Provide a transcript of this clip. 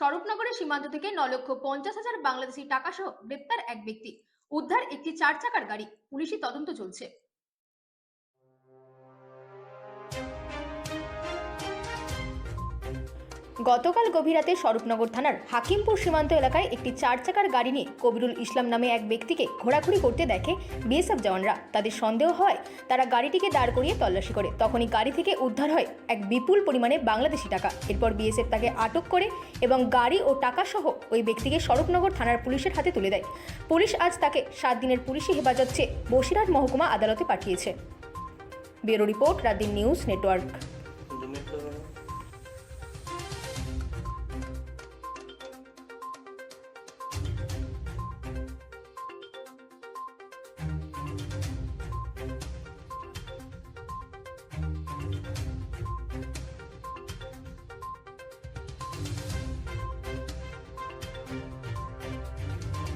স্বরূপনগরের সীমান্ত থেকে 9,50,000 বাংলাদেশি টাকা সহ গ্রেপ্তার এক ব্যক্তি। উদ্ধার একটি 4 চাকার গাড়ি। পুলিশি তদন্ত চলছে। গতকাল গভীর রাতে স্বরূপনগর থানার হাকিমপুর সীমান্ত এলাকায় একটি 4 চাকার গাড়ি নিয়ে কবিরুল ইসলাম নামে এক ব্যক্তিকে ঘোরাঘুরি করতে দেখে বিএসএফ জওয়ানরা। তাদের সন্দেহ হয় তারা গাড়িটিকে দাঁড় করিয়ে তল্লাশি করে। তখনই গাড়ি থেকে উদ্ধার হয় এক বিপুল পরিমাণে বাংলাদেশি টাকা। এরপর বিএসএফ তাকে আটক করে এবং গাড়ি ও টাকা সহ ওই ব্যক্তিকে স্বরূপনগর থানার পুলিশের হাতে তুলে দেয়। পুলিশ আজ তাকে 7 দিনের পুলিশি হেফাজত চেয়ে বসিরহাট মহকুমা আদালতে পাঠিয়েছে। Bureau report, রাতদিন news network.